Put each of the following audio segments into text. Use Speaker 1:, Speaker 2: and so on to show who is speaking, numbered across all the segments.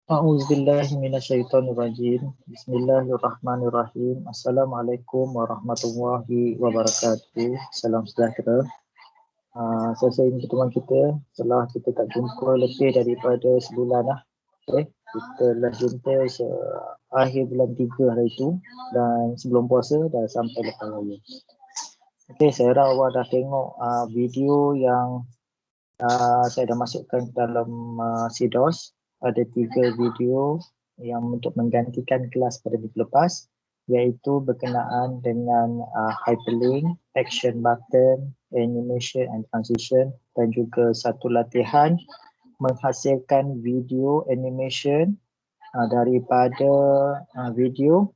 Speaker 1: A'udzubillahi minasyaitonirrajim. Bismillahirrahmanirrahim. Assalamualaikum warahmatullahi wabarakatuh. Salam sejahtera. Selesai pertemuan kita setelah kita tak jumpa lebih daripada sebulan lah. Okay. Kita dah jumpa akhir bulan 3 hari itu dan sebelum puasa dah sampai lepas raya. Okay, saya harap awak dah tengok video yang saya dah masukkan dalam CDOS. Ada 3 video yang untuk menggantikan kelas pada minggu lepas, iaitu berkenaan dengan hyperlink, action button, animation and transition, dan juga satu latihan menghasilkan video animation daripada video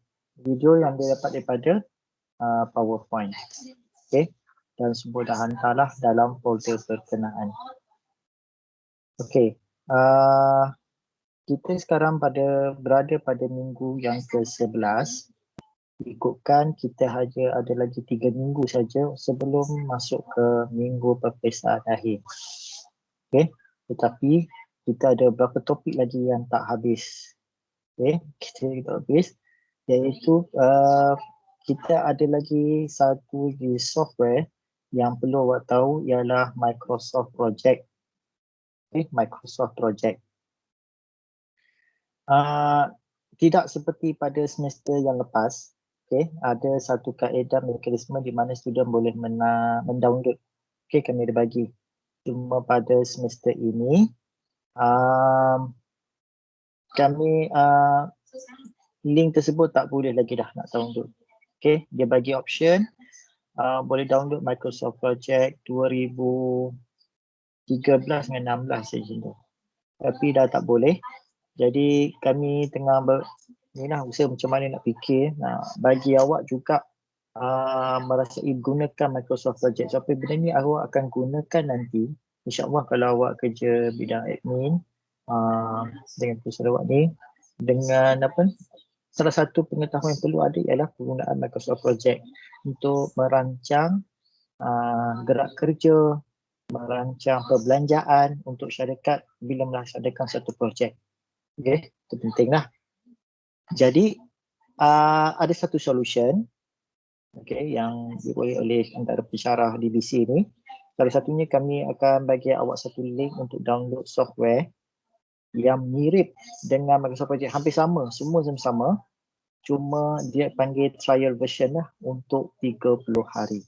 Speaker 1: yang dia dapat daripada PowerPoint. Okay, dan semua dah hantarlah dalam folder berkenaan. Okay, kita sekarang berada pada minggu yang ke-11. Ikutkan kita hanya ada lagi 3 minggu saja sebelum masuk ke minggu peperiksaan akhir. Okay, tetapi kita ada beberapa topik lagi yang tak habis. Okay, kita tak habis, iaitu kita ada lagi satu software yang perlu awak tahu ialah Microsoft Project. Okay, Microsoft Project. Tidak seperti pada semester yang lepas, okay, ada satu kaedah mekanisme di mana student boleh mendownload. Okay, kami ada bagi. Cuma pada semester ini, kami link tersebut tak boleh lagi dah nak download. Okay, dia bagi option boleh download Microsoft Project 2013 dengan 16 saja tu. Tapi dah tak boleh. Jadi kami tengah usaha macam mana nak fikir, bagi awak juga merasai gunakan Microsoft Project. Sampai benda ni awak akan gunakan nanti, insyaAllah kalau awak kerja bidang admin dengan perusahaan awak ni, dengan salah satu pengetahuan yang perlu ada ialah penggunaan Microsoft Project untuk merancang gerak kerja, merancang perbelanjaan untuk syarikat bila melaksanakan satu projek. Okay, itu pentinglah. Jadi ada satu solution yang dibuat oleh antara pensyarah DBC ni. Salah satunya kami akan bagi awak satu link untuk download software yang mirip dengan Microsoft Project, hampir sama, semua sama. Cuma dia panggil trial version lah untuk 30 hari.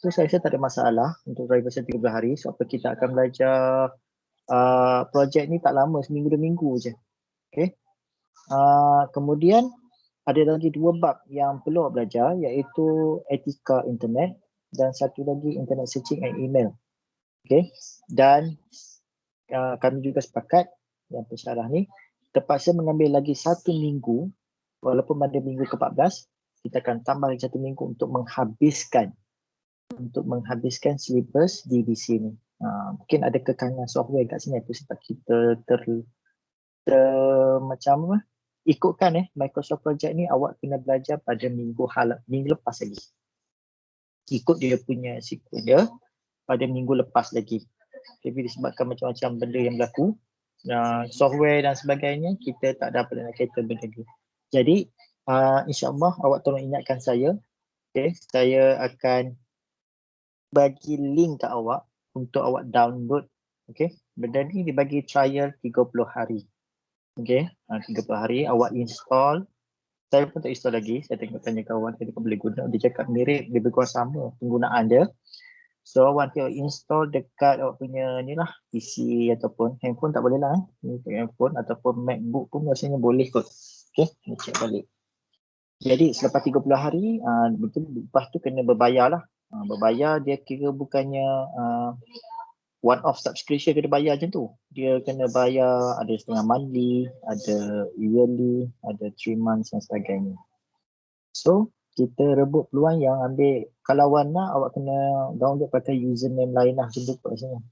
Speaker 1: So saya rasa tak ada masalah untuk trial version 30 hari sebab kita akan belajar projek ni tak lama, seminggu 2 minggu je. Okay. Kemudian ada lagi 2 bab yang perlu belajar, iaitu etika internet dan satu lagi internet searching and email. Okay. Dan kami juga sepakat yang pensyarah ni terpaksa mengambil lagi 1 minggu, walaupun pada minggu ke-14 kita akan tambah lagi 1 minggu untuk menghabiskan syllabus DBC ni. Mungkin ada kekangan software kat sini, itu sebab kita ikutkan Microsoft Project ni awak kena belajar pada minggu lepas lagi. Ikut dia punya sequence dia pada minggu lepas lagi. Tapi disebabkan macam-macam benda yang berlaku, software dan sebagainya, kita tak dapat nak kata benda ni. Jadi insyaAllah awak tolong ingatkan saya. Okay, saya akan bagi link ke awak untuk awak download. Okay, benda ni dibagi trial 30 hari. Okay, 30 hari awak install. Saya pun tak install lagi, saya tengok tanya kawan saya boleh guna. Dia cakap mirip, dia berkuat sama penggunaan dia. So awak nanti install dekat awak punya ni lah, PC ataupun handphone tak boleh lah. Handphone ataupun MacBook pun rasanya boleh kot. Okay, ni check balik. Jadi selepas 30 hari, lepas tu kena berbayar lah. Berbayar dia kira bukannya one-off subscription kena bayar macam tu. Dia kena bayar, ada setengah monthly, ada yearly, ada 3 months dan sebagainya. So, kita rebut peluang yang ambil. Kalau awak nak, awak kena download pakai username lain lah macam tu kat sini.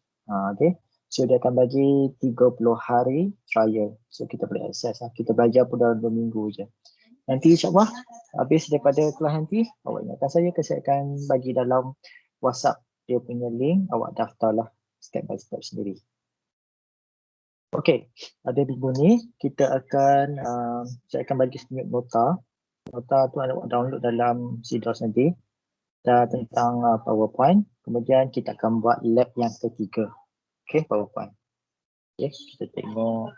Speaker 1: Okay. So, dia akan bagi 30 hari trial. So, kita boleh access lah. Kita belajar pun dalam 2 minggu je. Nanti insyaAllah, habis daripada kelas nanti, awak ingatkan saya akan bagi dalam WhatsApp dia punya link, awak daftarlah step by step sendiri. Okey, ada minggu ni kita akan saya akan bagi sedikit nota. Nota tu anda download dalam CDOS nanti tentang PowerPoint. Kemudian kita akan buat lab yang ketiga. Okey, PowerPoint. Okey, kita tengok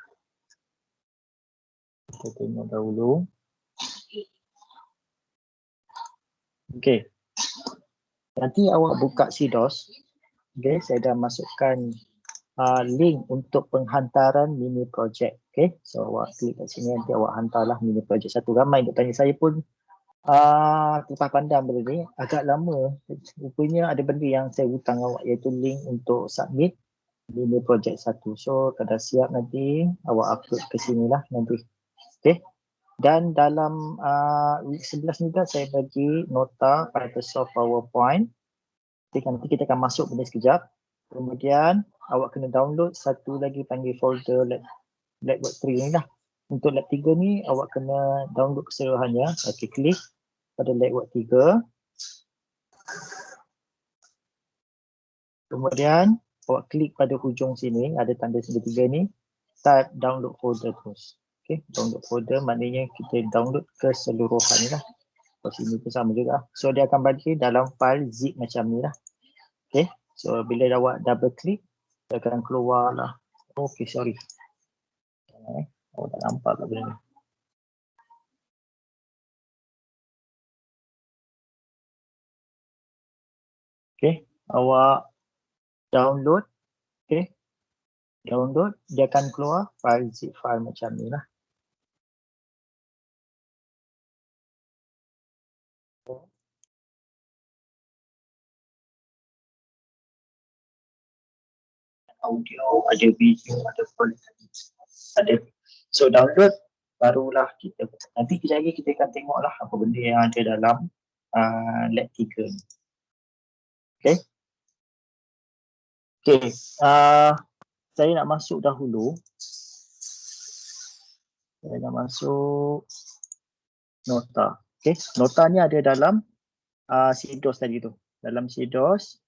Speaker 1: dahulu. Okey. Nanti awak buka CDOS. Okey, saya dah masukkan link untuk penghantaran mini project. Okay, so awak klik kat sini, nanti awak hantarlah mini project satu. Ramai duk tanya saya pun terpah pandang benda ni, agak lama. Rupanya ada benda yang saya hutang awak, iaitu link untuk submit mini project satu. So kalau dah siap nanti awak upload ke sini lah nanti. Okay, dan dalam week 11 ni dah saya bagi nota Microsoft PowerPoint. Nanti kita akan masuk benda sekejap. Kemudian awak kena download satu lagi panggil folder lab work 3 ni lah. Untuk lab 3 ni awak kena download keseluruhannya. Okey, klik pada lab work 3. Kemudian awak klik pada hujung sini, ada tanda segitiga ni, type download folder terus. Okey, download folder maknanya kita download keseluruhan ni lah. Kat sini pun sama juga. So dia akan bagi dalam file zip macam ni lah. Okey, so bila awak double klik, dia akan keluar lah. Okey, sorry. Awak tak nampak tak benda ni. Okey, awak download. Okey, download, dia akan keluar file zip file macam ni lah. Audio, ada video, ada file, ada. So download, barulah kita nanti kejap lagi kita akan tengoklah apa benda yang ada dalam lab 3 ni. Okay. Okay, saya nak masuk dahulu. Saya nak masuk nota. Okay, nota ni ada dalam CDOS tadi tu. Dalam CDOS,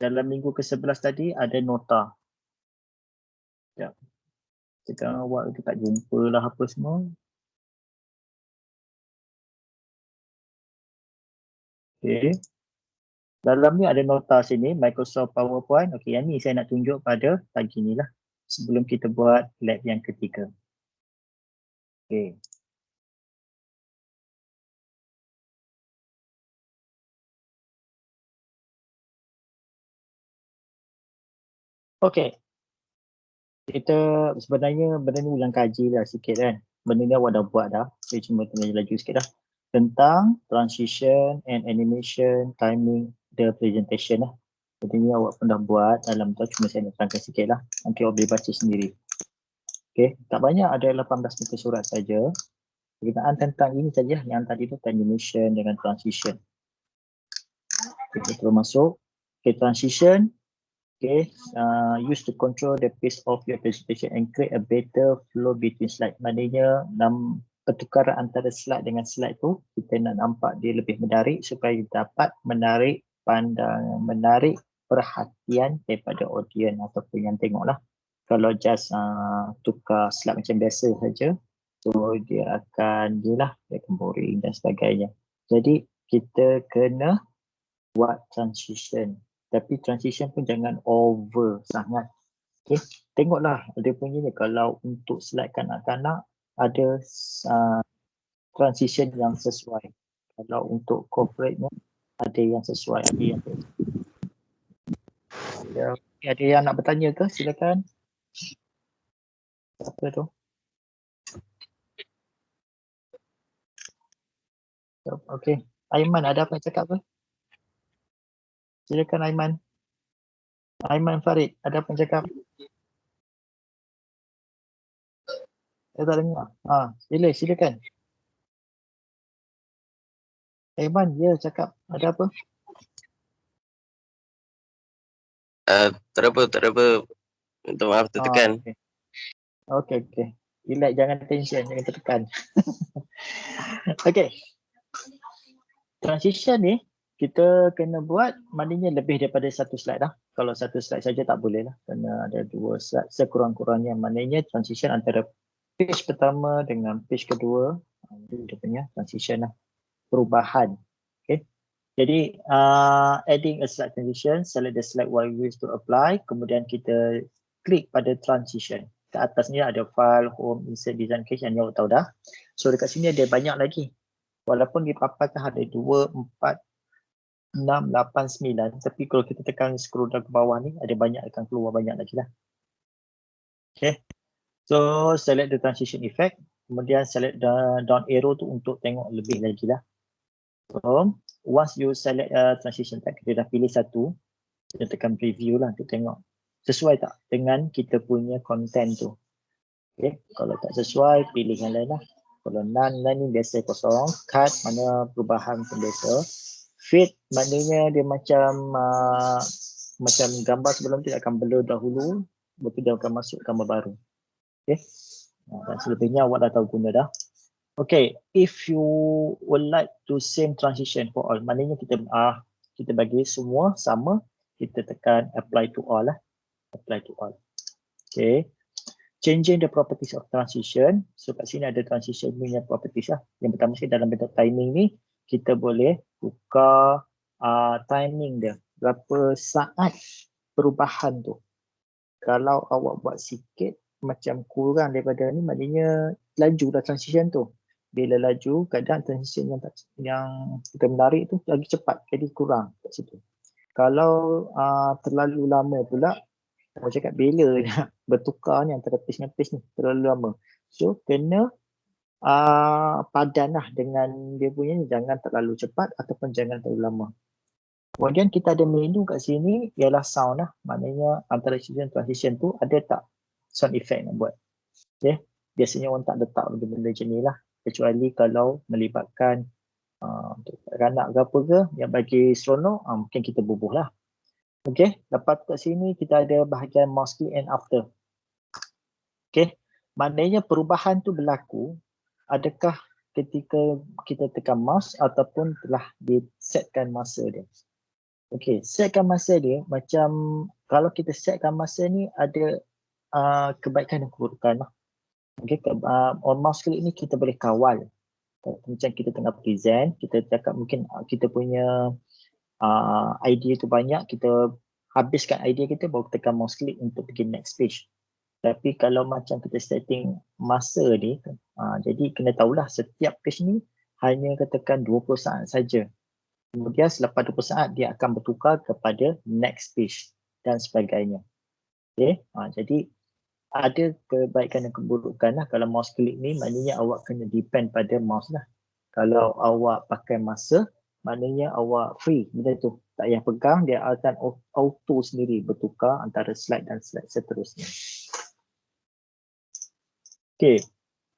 Speaker 1: dalam minggu ke-11 tadi ada nota. Ya. Sekarang awak tu tak jumpa lah apa semua. Okay. Dalam ni ada nota sini, Microsoft PowerPoint. Okay, yang ni saya nak tunjuk pada pagi ni lah. Sebelum kita buat lab yang ketiga. Okay. Okay. Kita sebenarnya benda ni ulang kaji lah sikit kan. Benda ni awak dah buat dah. Saya cuma tanya laju sikit dah. Tentang transition and animation timing the presentation lah. Benda ni awak pun dah buat dalam tu, cuma saya nak terangkan sikit lah. Nanti awak boleh baca sendiri. Okay, tak banyak, ada 18 muka surat saja. Berkenaan tentang ini saja yang tadi tu, animation dengan transition. Kita terus masuk. Okay, transition. Okay, use to control the pace of your presentation and create a better flow between slide. Maknanya dalam pertukaran antara slide dengan slide tu, kita nak nampak dia lebih menarik supaya dapat menarik pandangan, menarik perhatian daripada audiens ataupun yang tengok lah. Kalau just tukar slide macam biasa saja, so dia akan dia akan boring dan sebagainya. Jadi kita kena buat transition. Tapi transition pun jangan over sangat. Okay. Tengoklah dia punya ni, kalau untuk slide kanak-kanak ada transition yang sesuai. Kalau untuk corporate ni ada yang sesuai, ada yang ada yang nak bertanya ke? Silakan. Apa tu? Okey. Aiman, ada apa nak cakap ke? Silakan Aiman. Aiman Farid, ada apa nak cakap? Saya tak dengar. Silakan. Aiman, ya cakap. Ada apa?
Speaker 2: Tak ada apa. Minta maaf tertekan.
Speaker 1: Okey. Relax, jangan tension, jangan tertekan. Okey. Transition ni kita kena buat maknanya lebih daripada satu slide lah. Kalau satu slide saja tak boleh lah. Kena ada 2 slide sekurang-kurangnya. Maknanya transition antara page pertama dengan page kedua. Itu dia punya transition lah. Perubahan. Okay. Jadi adding a slide transition, select the slide while we wish to apply. Kemudian kita klik pada transition. Ke atas ni ada file, home, insert, design, cache yang awak tahu dah. So dekat sini ada banyak lagi. Walaupun dipaparkan ada 2, 4, 6, 8, 9. Tapi kalau kita tekan scroll down ke bawah ni, ada banyak akan keluar banyak lagi lah. Okay. So select the transition effect. Kemudian select the down arrow tu untuk tengok lebih lagi lah. So once you select transition tag, kita dah pilih satu. Kita tekan preview lah untuk tengok sesuai tak dengan kita punya content tu. Okay. Kalau tak sesuai, pilih yang lain lah. Kalau none ni biasa kosong. Cut mana perubahan pun biasa. Fade maknanya dia macam gambar sebelum tu akan blur dahulu, lepas tu dia akan masuk gambar baru. Okay. Dan selebihnya awak dah tahu guna dah. Okay, if you would like to same transition for all, maknanya kita bagi semua sama, kita tekan apply to all lah. Apply to all. Okay. Changing the properties of transition. So kat sini ada transition punya properties lah. Yang pertama sekali dalam bentuk timing ni, kita boleh tukar timing dia. Berapa saat perubahan tu. Kalau awak buat sikit, macam kurang daripada ni, maknanya laju dah transition tu. Bila laju, kadang transition yang kita menarik tu lagi cepat, jadi kurang kat situ. Kalau terlalu lama pula, aku cakap bila nak bertukar ni antara page dengan page ni terlalu lama. So kena padan lah dengan dia punya ni, jangan terlalu cepat ataupun jangan terlalu lama. Kemudian kita ada menu kat sini ialah sound lah. Maknanya antara transition tu ada tak sound effect nak buat. Okay. Biasanya orang tak letak benda-benda macam ni lah. Kecuali kalau melibatkan untuk kanak ke apa ke yang bagi seronok, mungkin kita bubuh lah. Okay, lepas kat sini kita ada bahagian mouse click and after. Okay, maknanya perubahan tu berlaku adakah ketika kita tekan mouse ataupun telah disetkan masa dia. Okay, setkan masa dia macam kalau kita setkan masa ni ada kebaikan dan keburukan lah. Okay, on mouse click ni kita boleh kawal. Macam kita tengah present, kita cakap mungkin kita punya idea tu banyak, kita habiskan idea kita baru tekan mouse click untuk pergi next page. Tapi kalau macam kita setting masa ni, jadi kena tahulah setiap page ni hanya ketekan 20 saat saja. Kemudian selepas 20 saat dia akan bertukar kepada next page dan sebagainya. Okay? Jadi ada kebaikan dan keburukan lah. Kalau mouse click ni maknanya awak kena depend pada mouse lah. Kalau awak pakai masa, maknanya awak free benda tu. Tak payah pegang, dia akan auto sendiri bertukar antara slide dan slide seterusnya. Okay.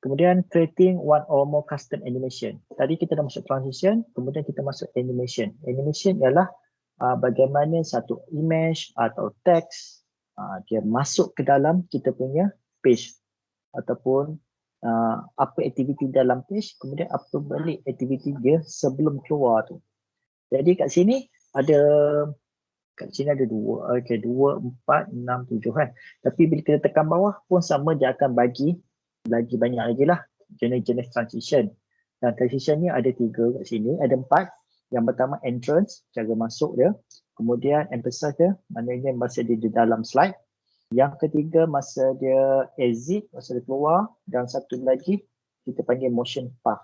Speaker 1: Kemudian creating one or more custom animation. Tadi kita dah masuk transition, kemudian kita masuk animation. Animation ialah bagaimana satu image atau teks dia masuk ke dalam kita punya page ataupun apa aktiviti dalam page, kemudian apa balik aktiviti dia sebelum keluar tu. Jadi kat sini ada 2, okay, 2, 4, 6, 7 kan. Tapi bila kita tekan bawah pun sama, dia akan bagi lagi banyak lagi lah jenis-jenis transition. Dan transition ni ada 3 kat sini, ada 4. Yang pertama entrance, cara masuk dia. Kemudian emphasize dia, maknanya masa dia di dalam slide. Yang ketiga masa dia exit, masa dia keluar. Dan satu lagi kita panggil motion path.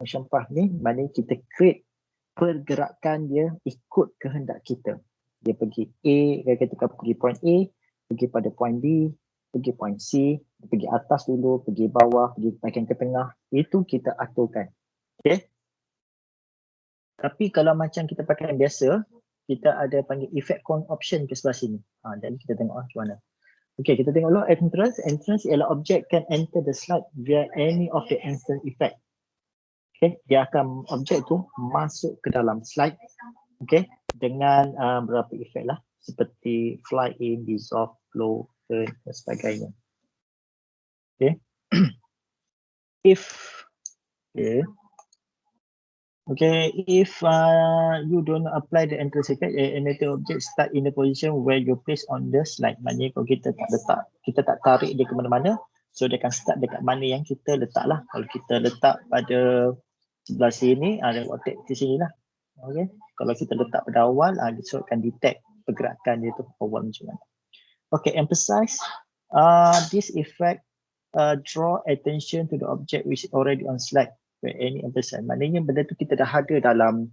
Speaker 1: Motion path ni maknanya kita create pergerakan dia ikut kehendak kita. Dia pergi A, kita pergi point A, pergi pada point B, pergi point C, pergi atas dulu, pergi bawah, pergi bahagian ke tengah. Itu kita aturkan. Okay. Tapi kalau macam kita pakai yang biasa, kita ada panggil effect option ke sebelah sini. Jadi kita tengok macam mana. Okay, kita tengok dulu entrance. Entrance ialah object can enter the slide via any of the entrance effect. Okay, dia akan objek tu masuk ke dalam slide. Okay, dengan beberapa efek lah. Seperti fly in, dissolve, flow, turn dan sebagainya. Okay. Okay, if you don't apply the entrance effect, animated object start in the position where you place on the slide. Maknanya kalau kita tak letak, kita tak tarik dia ke mana-mana, so dia akan start dekat mana yang kita letak lah. Kalau kita letak pada sebelah sini, dia rotate di sini lah. Okay, kalau kita letak pada awal, so akan detect pergerakan dia tu awal macam mana. Okay, emphasize this effect draw attention to the object which is already on slide. Where any emphasize. Maknanya benda tu kita dah ada dalam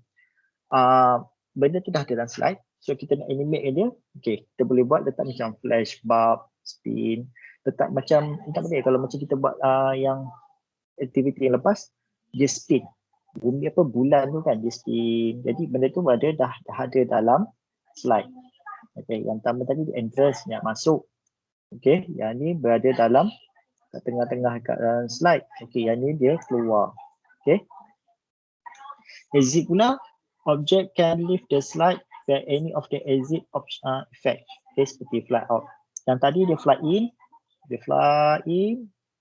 Speaker 1: benda tu dah ada dalam slide. So kita nak animate dia. Okay, kita boleh buat letak macam flash bulb, spin, letak macam tak boleh kalau macam kita buat yang aktiviti yang lepas, dia spin. Bumi apa bulan tu kan dia spin. Jadi benda tu dah ada dalam slide. Okay, yang pertama tadi entrance yang masuk. Okay, yang ni berada dalam kat tengah-tengah kat dalam slide. Okay, yang ni dia keluar. Okay. Exit pula, object can leave the slide where any of the exit effect. Okay, seperti fly out. Yang tadi dia fly in,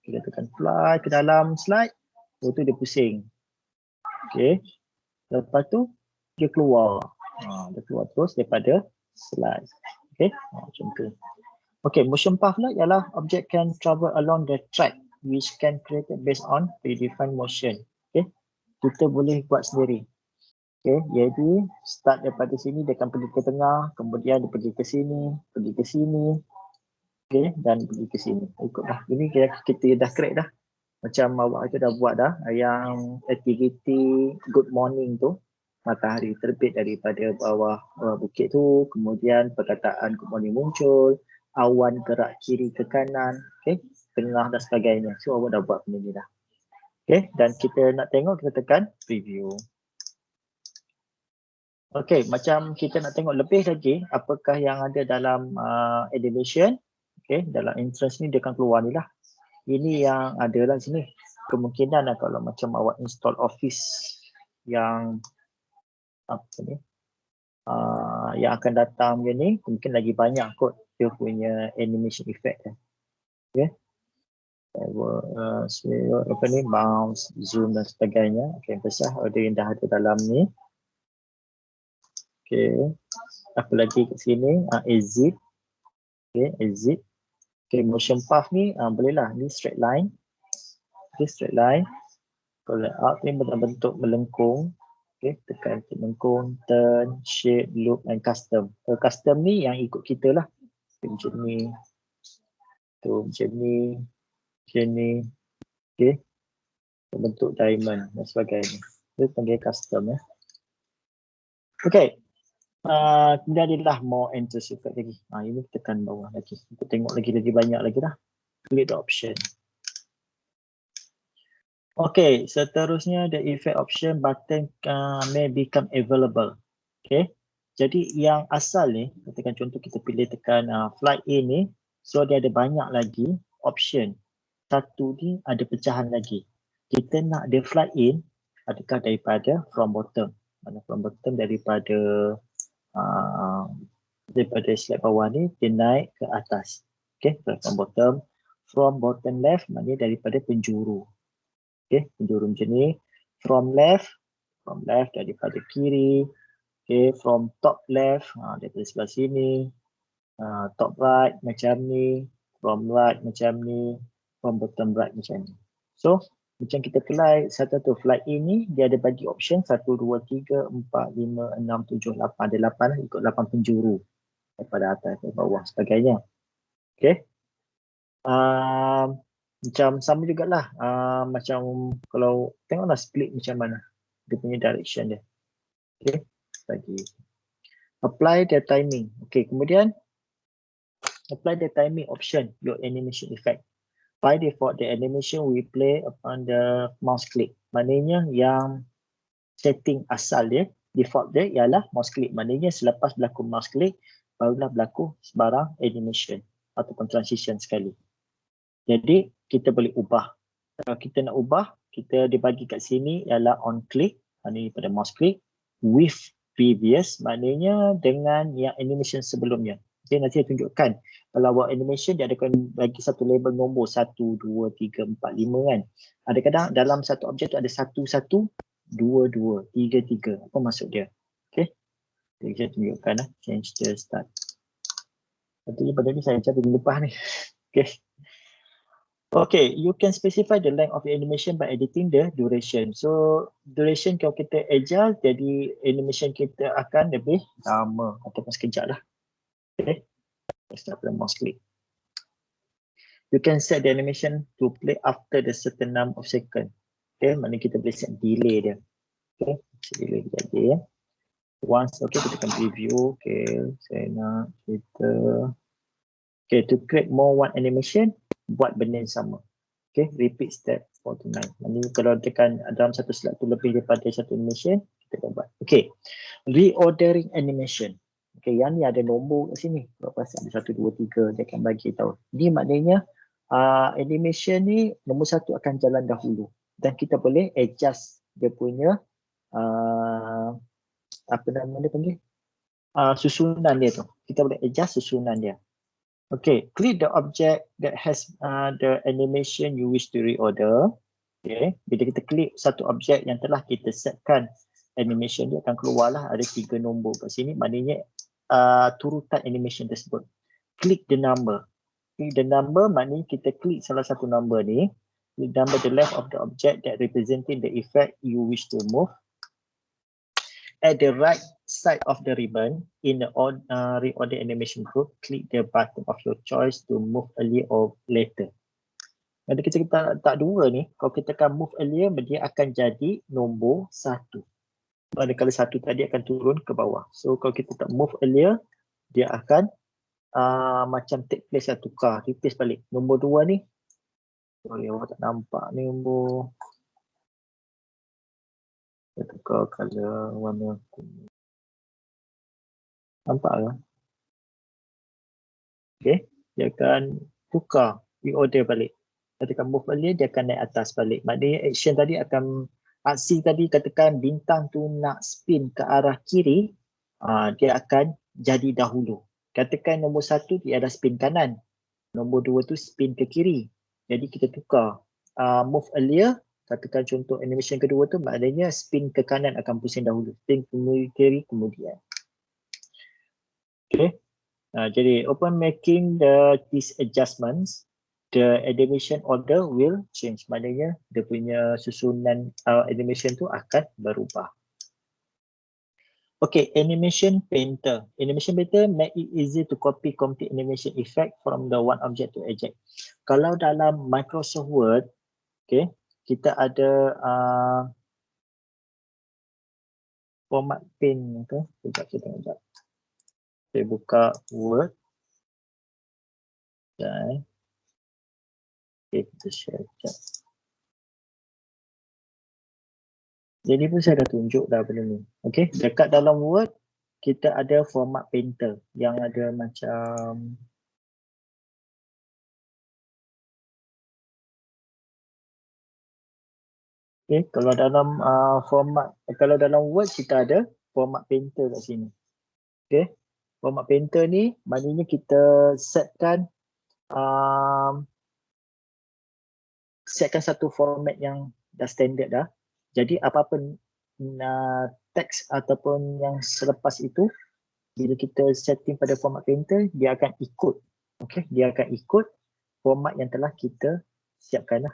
Speaker 1: kita tekan fly ke dalam slide, lepas tu dia pusing. Okay, lepas tu dia keluar. Dia keluar terus daripada slide. Okay, macam tu. Okay, motion path lah ialah object can travel along the track which can created based on predefined motion. Okay, kita boleh buat sendiri. Okay, jadi start daripada sini dia akan pergi ke tengah, kemudian dia pergi ke sini, okay, dan pergi ke sini. Ikutlah. Ini kita dah create dah. Macam awak tu dah buat dah yang aktiviti good morning tu. Matahari terbit daripada bawah bukit tu, kemudian perkataan good morning muncul, awan gerak kiri ke kanan, okay, tengah dan sebagainya. So awak dah buat benda ni dah. Okay, dan kita nak tengok, kita tekan preview. Okay, macam kita nak tengok lebih lagi apakah yang ada dalam animation. Okay, dalam entrance ni dia akan keluar ni lah. Ini yang ada lah sini. Kemungkinan lah kalau macam awak install Office yang apa ni, yang akan datang macam ni, mungkin lagi banyak kot dia punya animation effect. Okay. Apa ni, bounce, zoom dan sebagainya. Okay, besar ada yang dah ada dalam ni. Okay, apa lagi kat sini? Exit. Okay, exit. Okay, motion path ni bolehlah. Ni straight line. Okay, straight line. Kalau layout ni bentuk melengkung. Okay, tekan melengkung, turn, shape, loop and custom. Kalau custom ni yang ikut kita lah. Macam ni. Tu macam ni. Macam ni. Okay. Bentuk diamond dan sebagainya. Itu panggil custom ya. Okay. Kemudian adalah more entrance effect lagi. Ini tekan bawah lagi. Kita tengok lagi banyak lagi dah. Click the option. Okay, seterusnya the effect option button may become available. Okay. Jadi yang asal ni, katakan contoh kita pilih tekan fly in ni, so dia ada banyak lagi option. Satu ni ada pecahan lagi. Kita nak dia fly in, adakah daripada from bottom? Mana from bottom daripada slide bawah ni dia naik ke atas. Okay, from bottom left maknanya daripada penjuru. Okay, penjuru macam ni. From left daripada kiri. Okay, from top left daripada sebelah sini. Top right macam ni. From right macam ni. From bottom right macam ni. So macam kita fly satu tu fly in ni dia ada bagi option 1, 2, 3, 4, 5, 6, 7, 8. Ada 8 lah, ikut 8 penjuru. Daripada atas ke bawah sebagainya. Okay. Macam sama jugalah. Macam kalau tengoklah split macam mana. Dia punya direction dia. Okay. Bagi. Apply the timing. Okay. Kemudian apply the timing option your animation effect. By default, the animation will play upon the mouse click. Maknanya yang setting asal dia, default dia ialah mouse click. Maknanya selepas berlaku mouse click, barulah berlaku sebarang animation ataupun transition sekali. Jadi, kita boleh ubah. Kalau kita nak ubah, kita dibagi kat sini ialah on click, maknanya pada mouse click, with previous, maknanya dengan yang animation sebelumnya. Okay, nanti saya tunjukkan. Kalau buat animation, dia akan bagi satu label nombor 1, 2, 3, 4, 5 kan. Kadang-kadang dalam satu objek tu ada 1, 1, 2, 3, 3. Apa maksud dia? Okay. Jadi saya tunjukkan lah. Change the start. Nanti pada ni saya cari lepas ni. Okay. Okay, you can specify the length of the animation by editing the duration. So, duration kalau kita adjust, jadi animation kita akan lebih lama ataupun sekejap lah. Okay. Start the mouse click. You can set the animation to play after the certain number of second. Okay, maknanya kita boleh set delay dia. Okay, delay jadi ya. Once, okay, kita akan preview. Okay, saya nak kita. Okay, to create more one animation, buat benda yang sama. Okay, repeat step 4 to 9. Maknanya kalau tekan dalam satu slide tu lebih daripada satu animation, kita akan buat. Okay, reordering animation. Okay, yang ni ada nombor kat sini. Berapa ada 1, 2, 3, dia akan bagi tahu. Ini maknanya animation ni nombor 1 akan jalan dahulu. Dan kita boleh adjust dia punya apa nama dia panggil? Susunan dia tu. Kita boleh adjust susunan dia. Okay, click the object that has the animation you wish to reorder. Okay, bila kita klik satu objek yang telah kita setkan animation dia akan keluarlah ada 3 nombor kat sini. Maknanya turutan animation tersebut. Click the number. Click the number maknanya kita klik salah satu number ni. Click number the left of the object that representing the effect you wish to move. At the right side of the ribbon, in the reorder animation group, click the button of your choice to move earlier or later. Jadi kita tak dua ni, kalau kita tekan move earlier, dia akan jadi nombor 1. Manakala 1 tadi akan turun ke bawah. So kalau kita tak move earlier, dia akan macam take place lah, tukar, replace balik. Nombor 2 ni, sorry awak tak nampak ni nombor. Kita tukar color warna kuning. Nampak ke? Okay, dia akan tukar, reorder balik. Ketika move earlier, dia akan naik atas balik. Maknanya action tadi akan, aksi tadi katakan bintang tu nak spin ke arah kiri, dia akan jadi dahulu. Katakan nombor 1 dia ada spin kanan, nombor 2 tu spin ke kiri. Jadi kita tukar. Move earlier, katakan contoh animation kedua tu, maknanya spin ke kanan akan pusing dahulu, spin ke kiri kemudian. Okay. Jadi upon making these adjustments, the animation order will change. Maknanya dia punya susunan animation tu akan berubah. Okay, animation painter. Animation painter make it easy to copy complete animation effect from the one object to object. Kalau dalam Microsoft Word, okay, kita ada format paint tu. Sekejap saya tengok. Saya buka Word. Dan okay, kita share sekejap. Jadi pun saya dah tunjuk dah benda ni. Okay, dekat dalam Word, kita ada format painter yang ada macam okay, kalau dalam kalau dalam Word kita ada format painter kat sini. Okay, format painter ni maknanya kita setkan satu format yang dah standard dah. Jadi apa-apa teks ataupun yang selepas itu, bila kita setting pada format painter, dia akan ikut. Okay, dia akan ikut format yang telah kita siapkan lah.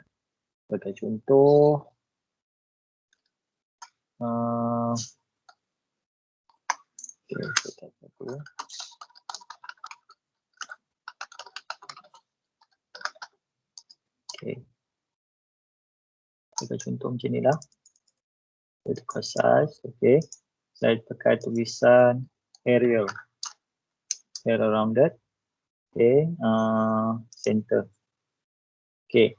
Speaker 1: Sebagai contoh, okay. Sebagai contoh macam ni lah. Saya tukar size, okay. Saya pakai tulisan Arial rounded, okay. Center, okay.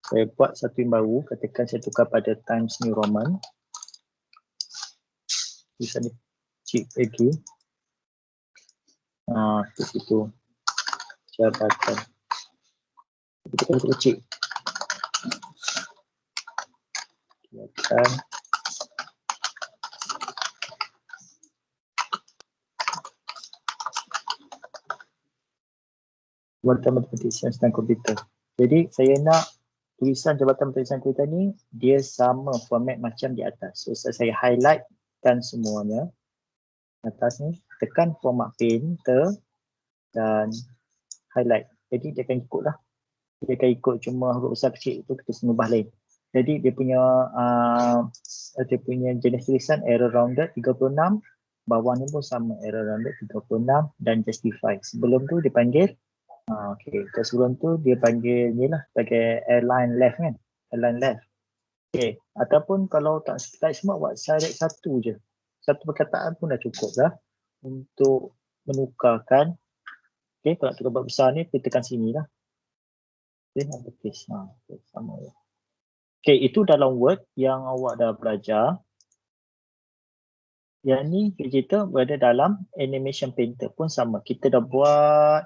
Speaker 1: Saya buat satu yang baru, katakan saya tukar pada Times New Roman. Tulisan ni kecil lagi. Terus itu jabatan. Kita akan kecil. Jabatan. Buatan Mathematicians dan Komputer. Jadi saya nak jabatan tulisan kita ni dia sama format macam di atas. So saya highlightkan semuanya atas ni, tekan format painter dan highlight. Jadi dia akan ikut lah. Dia akan ikut cuma huruf besar kecil itu kita semua ubah lain. Jadi dia punya jenis tulisan error rounded 36, bawah ni pun sama error rounded 36 dan justify. Sebelum tu dia panggil sebelum tu dia panggil ni lah sebagai airline left kan. Airline left. Okey, ataupun kalau tak semua buat select satu je. Satu perkataan pun dah cukup dah untuk menukarkan. Okey, kalau tu besar ni kita tekan sini lah. Okey, sama je. Okey, itu dalam Word yang awak dah belajar. Yang ni kita berada dalam Animation Painter pun sama. Kita dah buat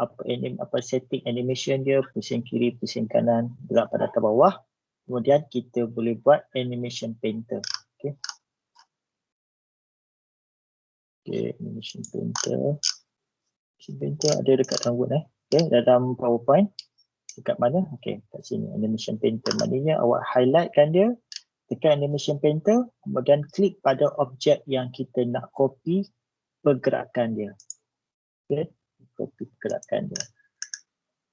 Speaker 1: apa setting animation dia, pusing kiri, pusing kanan, gerak pada atas bawah. Kemudian kita boleh buat Animation Painter. Okey. Okey, Animation Painter. Animation Painter ada dekat dalam Word Okey, dalam PowerPoint. Dekat mana? Okey, kat sini Animation Painter. Maknanya awak highlightkan dia, tekan Animation Painter, kemudian klik pada objek yang kita nak copy pergerakan dia. Okey, copy pergerakan dia.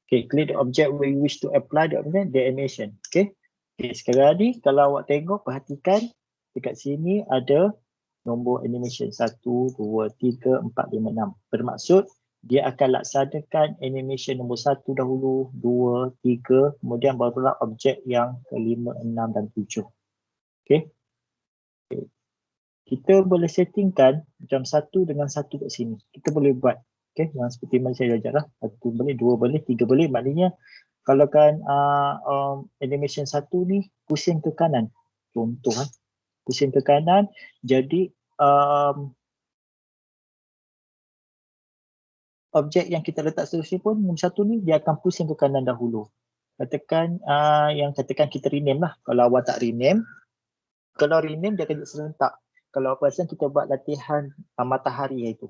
Speaker 1: Okey, click the object where you wish to apply the animation. Okey. Okey, sekarang ni kalau awak tengok, perhatikan dekat sini ada nombor animation 1, 2, 3, 4, 5, 6. Bermaksud dia akan laksanakan animation nombor 1 dahulu, 2, 3, kemudian barulah objek yang ke-5, 6 dan 7. Okey. Okay. Kita boleh settingkan macam 1 dengan 1 kat sini. Kita boleh buat. Okey, yang seperti mana saya ajar lah. 1 boleh, 2 boleh, 3 boleh. Maknanya kalau kan animation 1 ni pusing ke kanan. Contoh pusing ke kanan. Jadi objek yang kita letak seterusnya pun nombor 1 ni dia akan pusing ke kanan dahulu. Katakan kita rename lah. Kalau awak tak rename, kalau rename dia akan jadi serentak. Kalau apa pasal kita buat latihan matahari iaitu.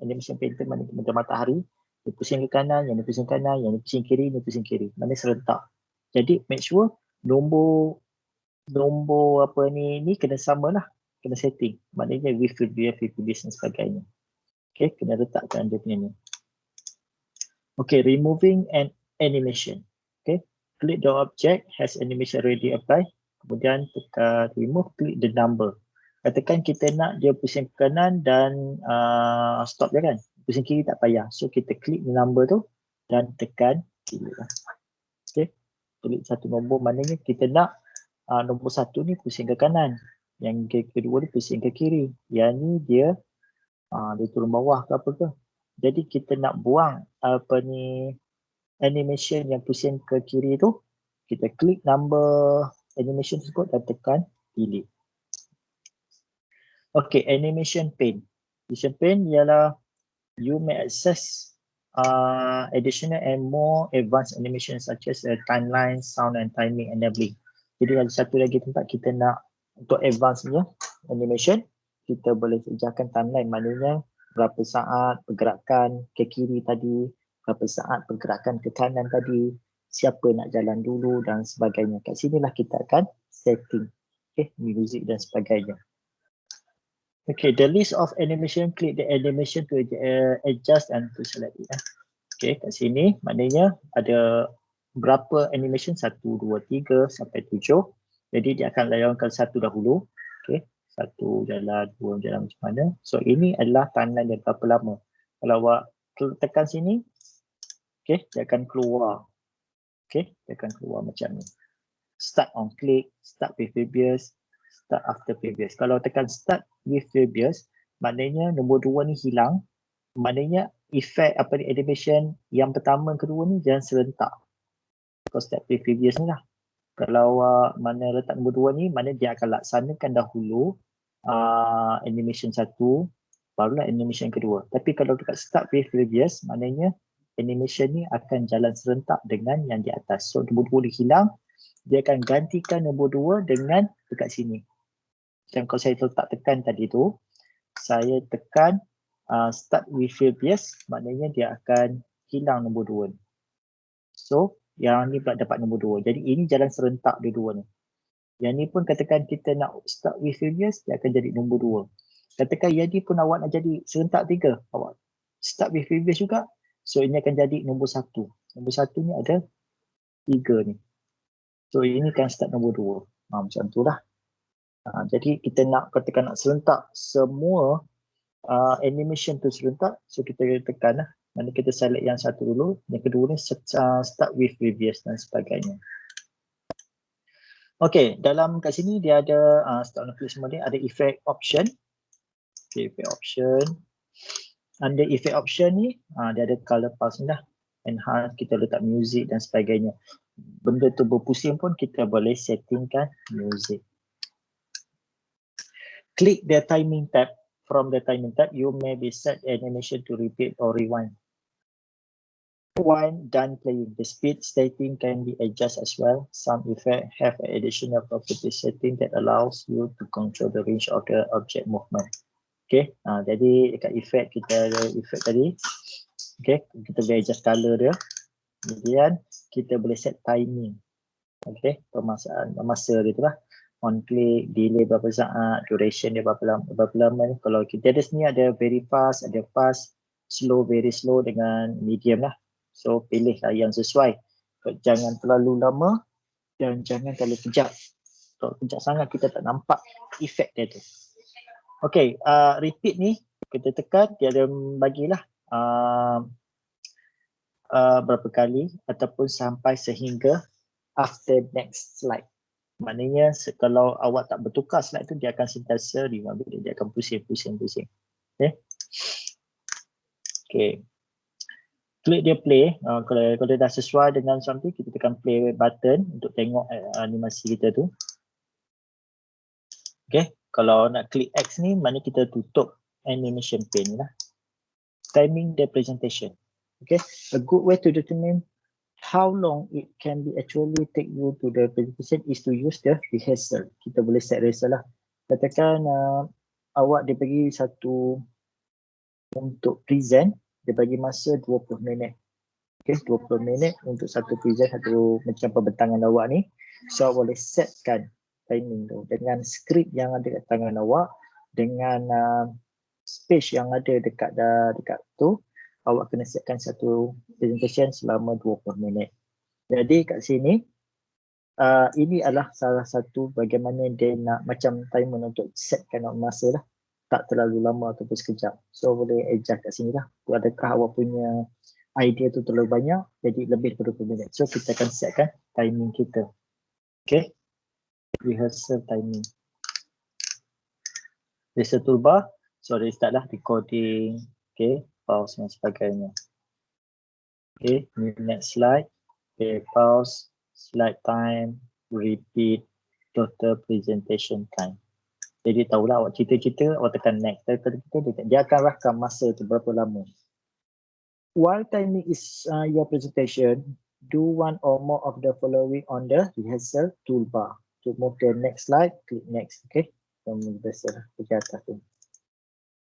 Speaker 1: Animation Painter mana matahari, dia pusing ke kanan, yang ni pusing kanan, yang ni pusing kiri, ni pusing kiri. Mana serentak. Jadi make sure nombor apa ni kena samalah, kena setting. Maknanya with previous dan sebagainya. Okey, kena letakkan dia punya ni. Okey, removing an animation. Okey, click the object has animation already applied. Kemudian tekan remove, click the number. Katakan kita nak dia pusing ke kanan dan stop je kan. Pusing kiri tak payah. So kita klik number tu dan tekan kiri lah. Okay. Klik satu nombor, maknanya kita nak nombor 1 ni pusing ke kanan. Yang kedua ni pusing ke kiri. Yang ni dia turun bawah ke apa ke. Jadi kita nak buang animation yang pusing ke kiri tu. Kita klik number animation tersebut dan tekan delete. Okay, animation pane. Animation pane ialah you may access additional and more advanced animation such as timeline, sound and timing enabling. Jadi ada satu lagi tempat kita nak untuk advance punya animation, kita boleh sediakan timeline, maknanya berapa saat pergerakan ke kiri tadi, berapa saat pergerakan ke kanan tadi, siapa nak jalan dulu dan sebagainya. Kat sinilah kita akan setting, music dan sebagainya. Okay, the list of animation, click the animation to adjust and to select it. Okay, kat sini maknanya ada berapa animation, 1, 2, 3 sampai 7. Jadi dia akan layankan 1 dahulu. Okay, 1 jalan, 2 jalan macam mana. So ini adalah timeline dia berapa lama. Kalau awak tekan sini, okay, dia akan keluar. Okay, dia akan keluar macam ni. Start on click, start with previous, start after previous. Kalau tekan start with previous, maknanya nombor 2 ni hilang. Maknanya efek animation yang pertama kedua ni jangan serentak. Kalau start with previous ni lah. Kalau mana letak nombor 2 ni, maknanya dia akan laksanakan dahulu animation 1, barulah animation kedua. Tapi kalau dekat start with previous, maknanya animation ni akan jalan serentak dengan yang di atas. So nombor 2 dia hilang, dia akan gantikan nombor 2 dengan dekat sini. Macam kalau saya letak tekan tadi tu, saya tekan start with previous, maknanya dia akan hilang nombor 2 ni. So Yang ni pula dapat nombor 2. Jadi ini jalan serentak dua-dua ni. Yang ni pun katakan kita nak start with previous, dia akan jadi nombor 2. Katakan yang ni pun awak nak jadi serentak 3, awak start with previous juga. So ini akan jadi nombor 1. Nombor 1 ni ada 3 ni. So ini kan start nombor 2. Macam tu lah. Jadi kita nak katakan nak serentak semua animation tu serentak. So kita tekan lah. Mana kita select yang satu dulu. Yang kedua ni start with previous dan sebagainya. Okay, dalam kat sini dia ada start on semua ni ada effect option. Okay, effect option. Under effect option ni dia ada color pulse ni lah. Enhance, kita letak music dan sebagainya. Benda tu berpusing pun kita boleh settingkan music. Click the timing tab. From the timing tab, you may be set animation to repeat or rewind. When done playing, the speed setting can be adjusted as well. Some effects have an additional property setting that allows you to control the range of the object movement. Okay, jadi dekat effect kita ada effect tadi. Okay, kita boleh adjust color dia. Kemudian kita boleh set timing. Okay, masa dia tu lah. On click, delay berapa saat, duration dia berapa lama ni. Kalau kita ada sini ada very fast, ada fast, slow, very slow dengan medium lah. So pilihlah yang sesuai. Jangan terlalu lama dan jangan terlalu kejap. Kalau kejap sangat kita tak nampak efek dia tu. Okay, repeat ni kita tekan, dia ada bagilah berapa kali ataupun sampai sehingga after next slide. Maknanya kalau awak tak bertukar slide tu dia akan sentiasa rewind, dia akan pusing. Okay. Klik dia play. Kalau dia dah sesuai dengan something, kita tekan play button untuk tengok animasi kita tu. Okay. Kalau nak klik X ni, mana kita tutup animation pane ni lah. Timing the presentation. Okay. A good way to determine how long it can be actually take you to the presentation is to use the rehearsal. Kita boleh set rehearsal lah. Katakan awak dia bagi satu untuk present, dia bagi masa 20 minit. Okay, 20 minit untuk satu present, satu macam pembentangan awak ni. So awak boleh setkan timing tu dengan skrip yang ada kat tangan awak, dengan space yang ada dekat tu. Awak kena setkan satu presentation selama 20 minit. Jadi kat sini, ini adalah salah satu bagaimana dia nak macam timer untuk setkan masa lah. Tak terlalu lama ataupun sekejap. So boleh adjust kat sini lah. Adakah awak punya idea tu terlalu banyak, jadi lebih daripada 20 minit. So kita akan setkan timing kita. Okay. Rehearsal timing. Rehearsal toolbar. So dia start lah recording. Okay. Pause dan sebagainya. Okay. Next slide. Okay. Pause. Slide time. Repeat. Total presentation time. Jadi tahulah awak cerita-cerita, awak tekan next. Dia akan rakam masa tu berapa lama. While timing is your presentation, do one or more of the following on the rehearsal toolbar. To move the next slide, click next. Okay. Biasalah pergi atas tu.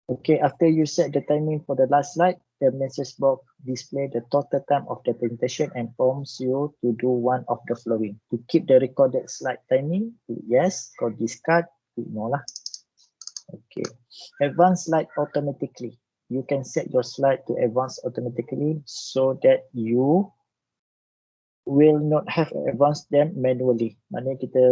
Speaker 1: Okay, after you set the timing for the last slide, the message box display the total time of the presentation and prompts you to do one of the following. To keep the recorded slide timing, click yes. Kalau discard, no lah. Okay. Advance slide automatically. You can set your slide to advance automatically so that you will not have advance them manually. Maknanya kita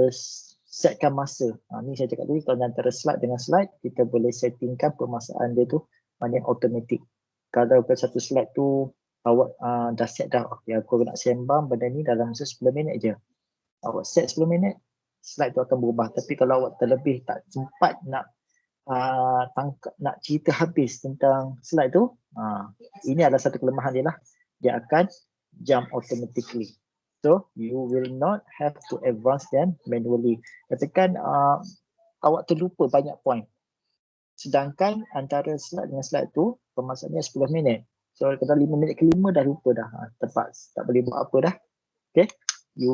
Speaker 1: setkan masa. Ni saya cakap tadi, kalau antara slide dengan slide, kita boleh settingkan pemasangan dia tu maknanya automatic. Kalau ke satu slide tu awak dah set dah, okay, aku nak sembang benda ni dalam masa 10 minit je. Awak set 10 minit, slide tu akan berubah. Tapi kalau awak terlebih tak sempat nak nak cerita habis tentang slide tu, ini adalah satu kelemahan dia lah. Dia akan jump automatically. So you will not have to advance them manually. Katakan awak terlupa banyak point. Sedangkan antara slide dengan slide tu pemasannya 10 minit. So kalau 5 minit ke-5 dah lupa dah. Tepat, tak boleh buat apa dah. Okay. You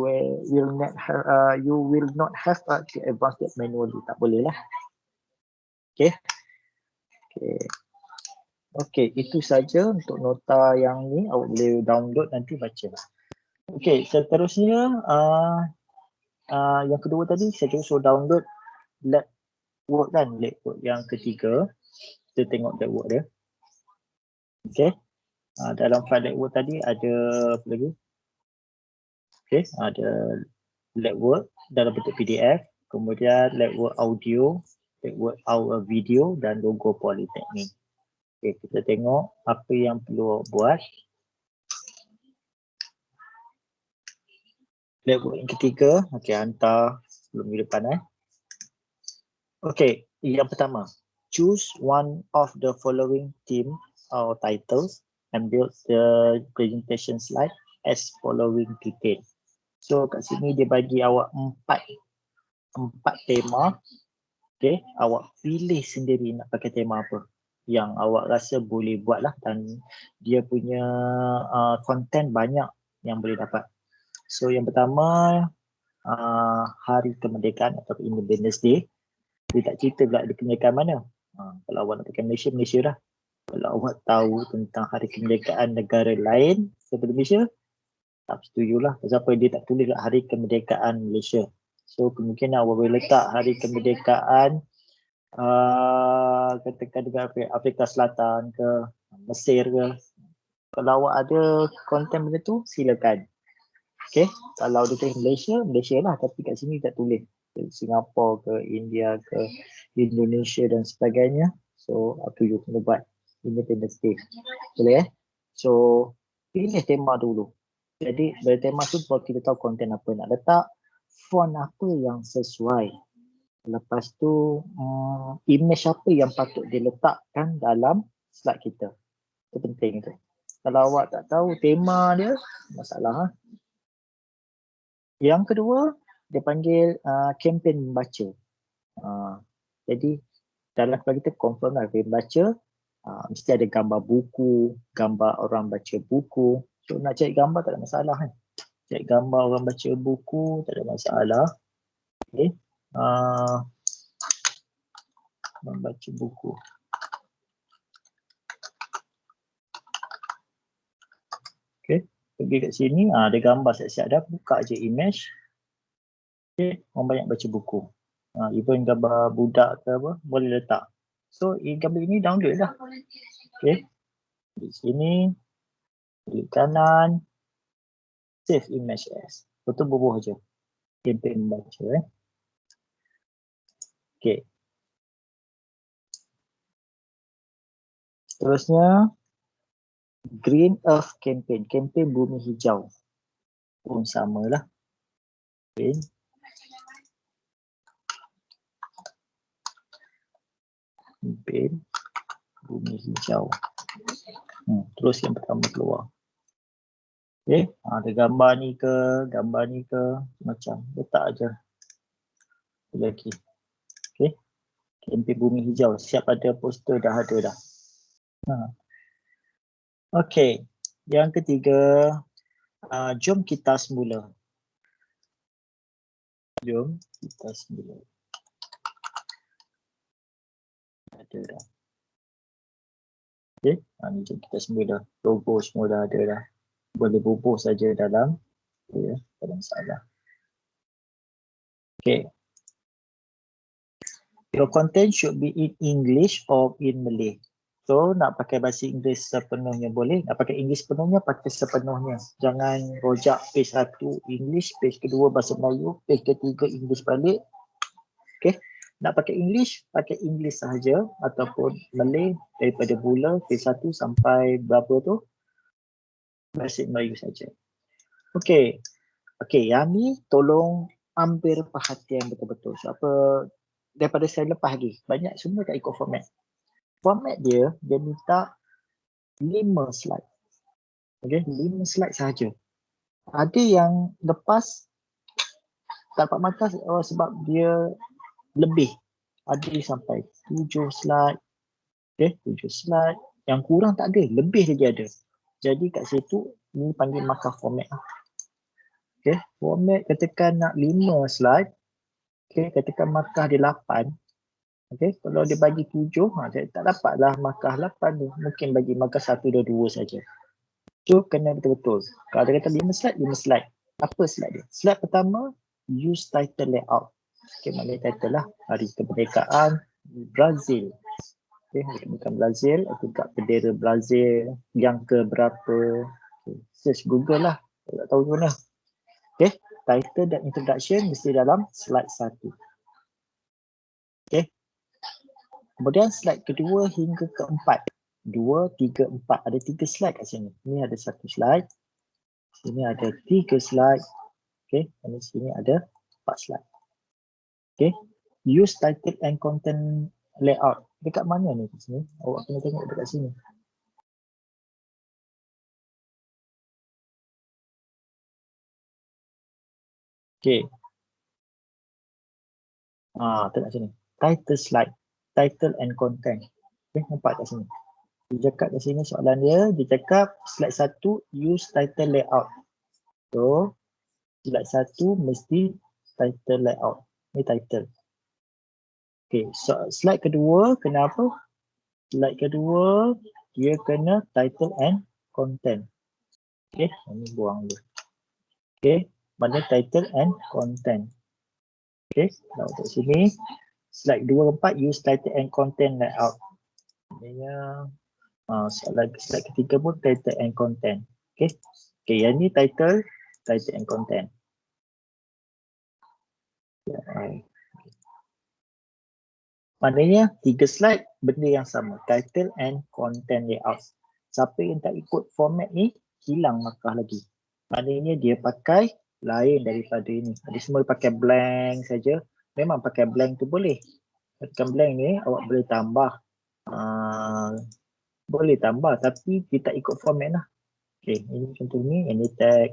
Speaker 1: will not have to advance that manually. Tak boleh lah. Okay. Okay, itu saja untuk nota yang ni. Awak boleh download nanti baca. Okey, seterusnya yang kedua tadi saya suruh download lab work kan, lab work yang ketiga. Kita tengok lab work dia. Okey. Dalam file lab work tadi ada apa lagi? Okey, ada lab work dalam bentuk PDF, kemudian lab work audio, lab work video dan logo Politeknik. Okey, kita tengok apa yang perlu buat. Lab work yang ketiga, okey, hantar sebelum minggu depan. Okey, yang pertama, choose one of the following theme or titles and build the presentation slide as following detail. So kat sini dia bagi awak empat tema. Okey, awak pilih sendiri nak pakai tema apa yang awak rasa boleh buat lah, dan dia punya content banyak yang boleh dapat. So yang pertama, Hari Kemerdekaan atau Independence Day. Dia tak cerita pula dia kemerdekaan mana. Kalau awak nak pakai Malaysia, Malaysia lah. Kalau awak tahu tentang Hari Kemerdekaan negara lain seperti Malaysia, tak setujulah. Sebab apa dia tak tulis Hari Kemerdekaan Malaysia. So kemungkinan awak boleh letak Hari Kemerdekaan katakan dengan Afrika Selatan ke Mesir ke. Kalau awak ada konten benda tu, silakan. Okay, kalau dia tulis Malaysia, Malaysia lah, tapi kat sini tak tulis Singapura ke India ke Indonesia dan sebagainya. So up to you kena buat Independence Day. Boleh So pilih tema dulu. Jadi dari tema tu baru kita tahu konten apa nak letak, font apa yang sesuai. Lepas tu image apa yang patut diletakkan dalam slide kita. Itu penting tu. Kalau awak tak tahu tema dia, masalah. Yang kedua, dia panggil kempen membaca. Jadi dalam kalau kita confirm lah kempen membaca, mesti ada gambar buku, gambar orang baca buku. So nak cari gambar tak ada masalah kan. Cari gambar orang baca buku tak ada masalah. Okay. Membaca buku. Okay. Pergi kat sini, ada gambar siap-siap dah. Buka je image. Okay. Orang banyak baca buku. Even gambar budak ke apa, boleh letak. So gambar ini download lah. Okay. Di sini, klik kanan, save image as. Betul bubuh je. Kempen membaca. Okay. Seterusnya, Green Earth Campaign. Kempen bumi hijau. Pun samalah. Green. Kempen bumi hijau. Terus yang pertama keluar. Okay. Ada gambar ni ke, macam letak aja. Lagi. Okay. Kempen bumi hijau. Siap ada poster dah ada dah. Okay. Yang ketiga, jom kita semula. Jom kita semula. Ada dah. Okay. Ni jom kita semula. Logo semua dah ada dah. Boleh bubuh saja dalam. Ya, tak ada masalah. Okay. Your content should be in English or in Malay. So nak pakai bahasa Inggeris sepenuhnya boleh. Nak pakai Inggeris sepenuhnya, pakai sepenuhnya. Jangan rojak page 1 English, page kedua bahasa Melayu, page ketiga English balik. Okay. Nak pakai English sahaja ataupun Malay daripada mula page 1 sampai berapa tu bahasa Melayu saja. Okay. Okay, yang ni tolong ambil perhatian betul-betul. So apa daripada saya lepas lagi, banyak semua tak ikut format. Format dia minta 5 slide. Okay, 5 slide sahaja. Ada yang lepas tak dapat markah sebab dia lebih. Ada sampai 7 slide. Okay, 7 slide. Yang kurang tak ada, lebih lagi ada. Jadi kat situ, ni panggil markah format. Okay, format katakan nak 5 slide. Okay, katakan markah dia 8. Okay, kalau dia bagi 7, saya tak dapatlah markah 8 tu. Mungkin bagi markah 1, 2, 2 saja. So kena betul-betul. Kalau dia kata 5 slide, 5 slide. Apa slide dia? Slide pertama, use title layout. Okay, maknanya title lah. Hari Kemerdekaan Brazil. Okay, Hari Kemerdekaan Brazil. Aku kat bendera Brazil. Yang ke berapa. Okay, search Google lah. Kalau tak tahu mana. Okay, title dan introduction mesti dalam slide 1. Okay. Kemudian slide kedua hingga keempat. 2, 3, 4. Ada 3 slide kat sini. Ini ada 1 slide. Sini ada 3 slide. Okay. Dan sini ada 4 slide. Okay. Use title and content layout. Dekat mana ni kat sini? Awak kena tengok dekat sini. Okay. Tengok sini. Title slide. Title and content. Okay. Nampak kat sini. Dia cakap kat sini soalan dia cakap slide 1 use title layout. So, slide 1 mesti title layout. Ni title. Okay, so slide kedua kena apa? Slide kedua dia kena title and content. Okay, ini buang dulu. Okay, mana title and content. Okay, kalau kat sini slide 2, 4 use title and content layout. Maknanya slide ketiga pun title and content. Okay, okay, yang ni title and content. Maknanya 3 slide benda yang sama, title and content layout. Siapa yang tak ikut format ni hilang markah lagi. Maknanya dia pakai lain daripada ini. Jadi semua pakai blank saja. Memang pakai blank tu boleh. Tekan blank ni awak boleh tambah. Boleh tambah tapi kita ikut format lah. Okay, ini contoh ni, ini tag.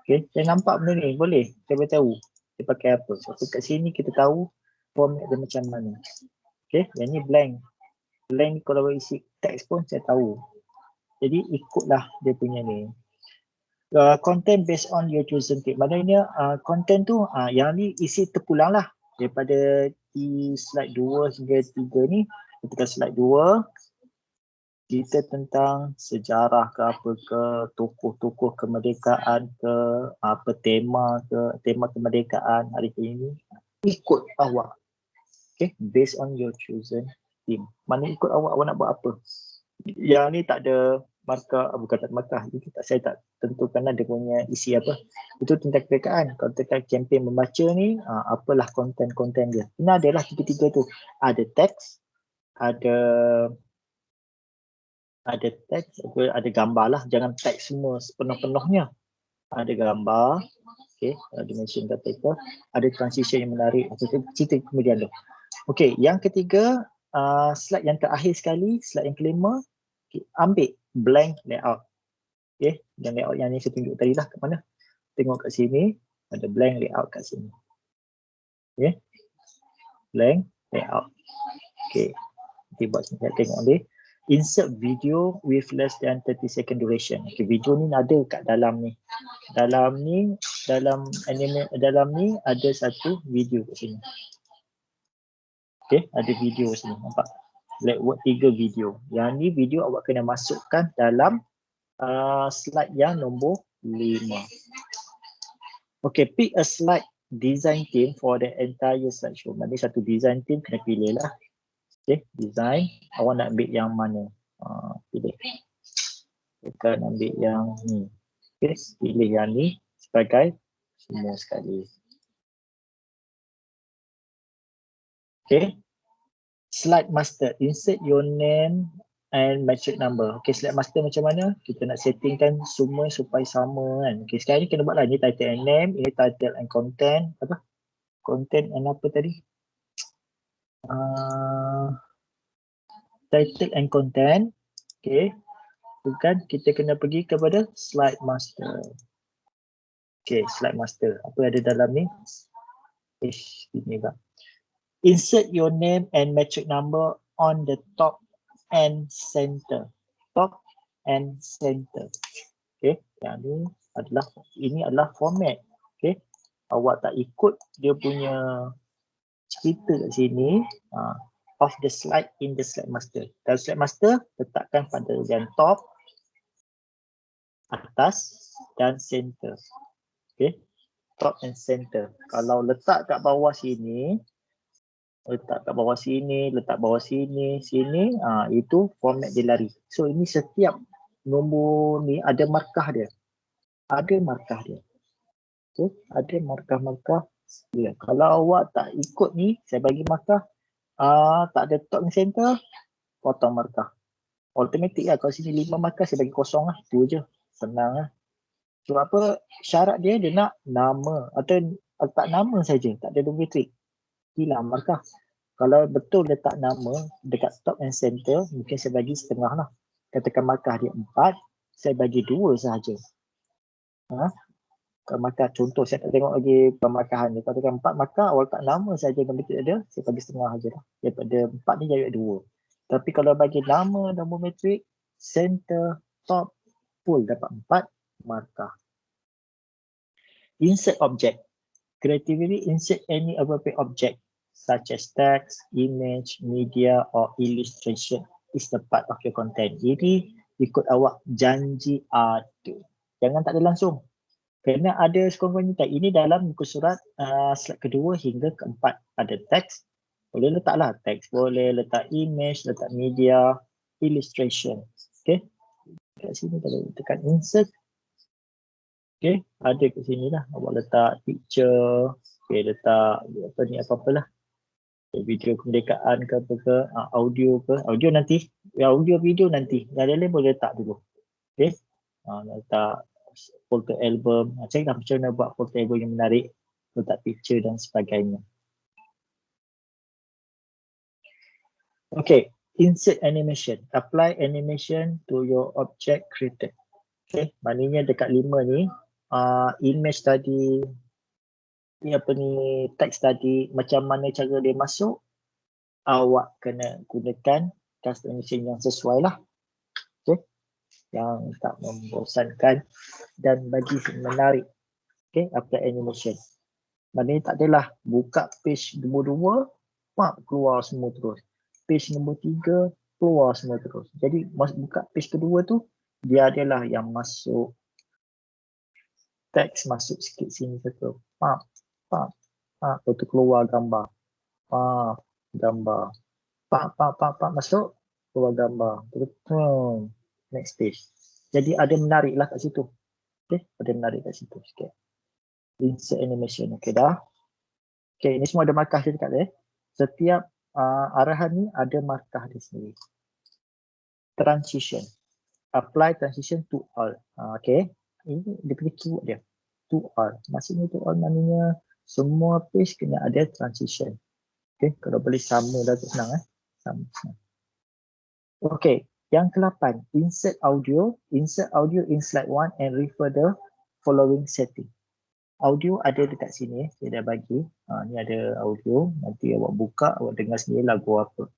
Speaker 1: Okay, saya nampak benda ni boleh. Saya boleh tahu dia pakai apa. So kat sini kita tahu format dia macam mana. Okay, yang ni blank. Blank ni kalau isi teks pun saya tahu. Jadi ikutlah dia punya ni. Content based on your chosen theme. Maknanya content tu yang ni isi terpulang lah. Daripada di slide 2 hingga 3 ni. Ketika slide 2 kita tentang sejarah ke apa ke, tokoh-tokoh kemerdekaan ke, apa tema kemerdekaan hari ini. Ikut awak. Okay, based on your chosen theme. Mana ikut awak nak buat apa. Yang ni tak ada markah, bukan tak ada markah. Saya tak tentukan dia punya isi apa. Itu tentang kemerdekaan. Kalau tentang kempen membaca ni, apalah konten-konten dia. Ini adalah tiga-tiga tu. Ada teks, ada teks, ada gambar lah. Jangan teks semua sepenuh-penuhnya. Ada gambar. Okay, dimension data itu. Ada transition yang menarik. Cerita kemudian tu. Okay, yang ketiga, slide yang terakhir sekali, slide yang kelima, okay, ambil blank layout. Okay, yang layout yang ni saya tunjuk tadi lah kat mana. Tengok kat sini, ada blank layout kat sini. Okay, blank layout. Okay, kita buat sini, saya tengok dia. Insert video with less than 30 second duration. Okay, video ni ada kat dalam ni. Dalam ni ada satu video kat sini. Okay, ada video sini, nampak? Like buat 3 video. Yang ni video awak kena masukkan dalam slide yang nombor 5. Okay, pick a slide design theme for the entire slideshow. Maksudnya satu design theme kena pilih lah. Okay, design. Awak nak ambil yang mana? Pilih. Kita ambil yang ni. Okay, pilih yang ni sebagai semua sekali. Okay. Slide master. Insert your name and metric number. Okay, slide master macam mana? Kita nak settingkan semua supaya sama kan. Okay, sekarang ni kena buat lah. Ini title and name, ini title and content. Apa? Content and apa tadi? Title and content. Okay. Bukan, kita kena pergi kepada slide master. Okay, slide master. Apa ada dalam ni? Ini bang. Insert your name and metric number on the top and center. Top and center. Okay, yang ini adalah format. Okay, awak tak ikut dia punya cerita kat sini. Of the slide in the slide master. Dalam slide master, letakkan pada yang top atas dan center. Okay, top and center. Kalau letak kat bawah sini, letak kat bawah sini, letak bawah sini, sini, itu format dia lari. So ini setiap nombor ni ada markah dia. Ada markah dia. So, ada markah-markah. Ya, kalau awak tak ikut ni, saya bagi markah, tak ada top and center, potong markah. Automatik lah. Kalau sini 5 markah, saya bagi kosong lah. Itu je. Senang lah. So apa, syarat dia nak nama atau letak nama saja, tak ada geometrik. Hilang markah. Kalau betul letak nama dekat top and center, mungkin saya bagi setengah lah. Katakan markah dia 4, saya bagi 2 sahaja. Kalau markah, contoh saya tak tengok lagi pemarkahan dia. Katakan 4 markah, awal letak nama saja geometrik ada, saya bagi setengah saja lah. Daripada 4 ni jadi 2. Tapi kalau bagi nama dan geometrik, center, top, full dapat 4 markah. Insert object. Creatively insert any appropriate object such as text, image, media or illustration is the part of your content. Jadi ikut awak janji ada. Jangan tak ada langsung. Kena ada sekurang-kurangnya tag. Ini dalam muka surat slide kedua hingga keempat. Ada teks. Boleh letaklah teks. Boleh letak image, letak media, illustration. Okay. Kat sini kalau tekan insert. Okay. Ada kat sini lah. Awak letak picture. Okay. Letak apa ni apa-apalah. Okay. Video kemerdekaan ke apa ke. Audio ke. Audio nanti. Audio video nanti. Yang lain boleh letak dulu. Okay. Letak folder album. Cakap macam mana buat folder album yang menarik. Letak picture dan sebagainya. Okay, insert animation. Apply animation to your object created. Okay, maknanya dekat 5 ni, image tadi, ni apa ni, text tadi, macam mana cara dia masuk, awak kena gunakan custom animation yang sesuai lah. Okay, yang tak membosankan dan bagi menarik. Okay, apply animation. Maknanya tak adalah buka page nombor 2, keluar semua terus. Page nombor 3, keluar semua terus. Jadi buka page kedua tu, dia adalah yang masuk teks, masuk sikit sini satu. Lepas tu keluar gambar. Gambar. Masuk, keluar gambar. Betul. Next page. Jadi ada menarik lah kat situ. Okay, ada menarik kat situ sikit. Insert animation. Okay dah. Okay, ini semua ada markah dia dekat dia. Setiap arahan ni ada markah dia sendiri. Transition. Apply transition to all. Okay. Ini dia punya keyword dia. To all. Maksudnya to all maknanya semua page kena ada transition. Okay. Kalau boleh sama dah tu senang. Sama. Okay. Yang ke-8. Insert audio. Insert audio in slide 1 and refer the following setting. Audio ada dekat sini, saya dah bagi. Ni ada audio, nanti awak buka, awak dengar sendiri lagu apa.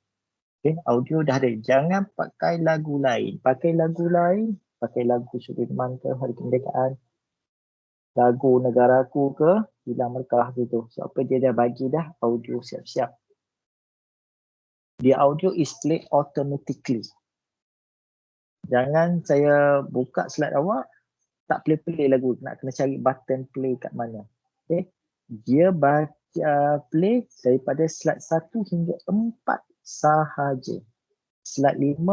Speaker 1: Okay, audio dah ada. Jangan pakai lagu lain. Pakai lagu lain, pakai lagu Sudirman ke, Hari Kemerdekaan, lagu Negaraku ke, hilang markah gitu. So apa dia dah bagi dah, audio siap-siap. The audio is played automatically. Jangan saya buka slide awak, tak play lagu, nak kena cari button play kat mana. Okay. Dia baca play daripada slide 1 hingga 4 sahaja. Slide 5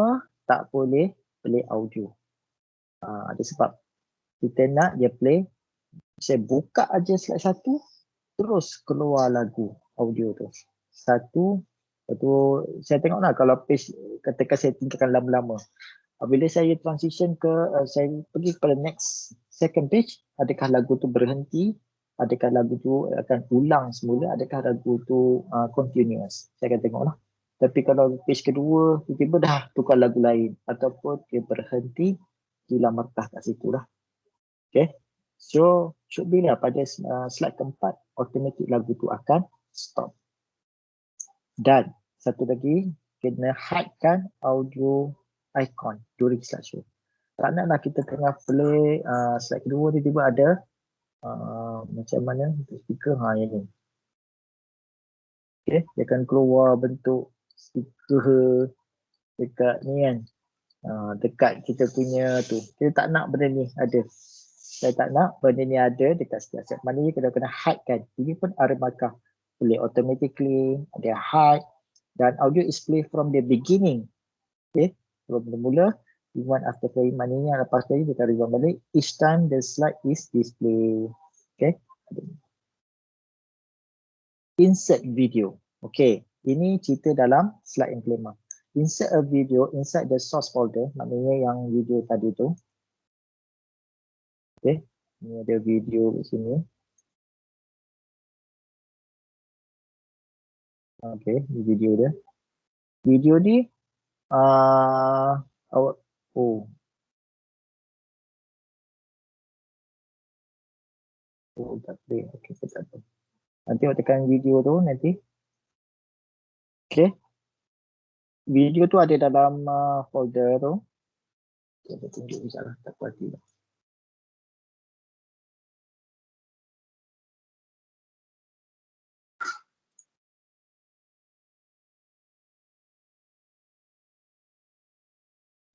Speaker 1: tak boleh play audio. Ada sebab. Kita nak dia play, saya buka aja slide 1, terus keluar lagu audio tu. 1, lepas tu saya tengoklah kalau page, katakan saya tinggalkan lama-lama. Bila saya transition ke, saya pergi kepada next second page, adakah lagu tu berhenti, adakah lagu tu akan ulang semula, adakah lagu tu continuous. Saya akan tengoklah. Tapi kalau page kedua, tiba-tiba dah tukar lagu lain ataupun dia berhenti, hilang markah kat situ lah. Okay. So, should be lah pada slide keempat, automatic lagu tu akan stop. Dan satu lagi, kena hidekan audio icon during slideshow. Tak naklah kita tengah play slide kedua tiba-tiba ada macam mana untuk speaker, yang ni. Okay, dia akan keluar bentuk speaker dekat ni kan. dekat kita punya tu. Kita tak nak benda ni ada. Saya tak nak benda ni ada dekat setiap set. Maknanya kita kena hide kan. Ini pun ada markah. Boleh automatically, ada hide. Dan audio is play from the beginning. Okay. From mula, rewind after playing. Maknanya lepas play, kita rewind balik. Each time the slide is display. Okay. Insert video. Okay. Ini cerita dalam slide yang kelima. Insert a video inside the source folder. Maknanya yang video tadi tu. Okay. Ini ada video di sini. Okay. Ini video dia. Video ni awak tak boleh. Okay, tak apa. Nanti awak tekan video tu nanti. Okay. Video tu ada dalam folder tu. Kita tunjuk je lah, tak pasti lah.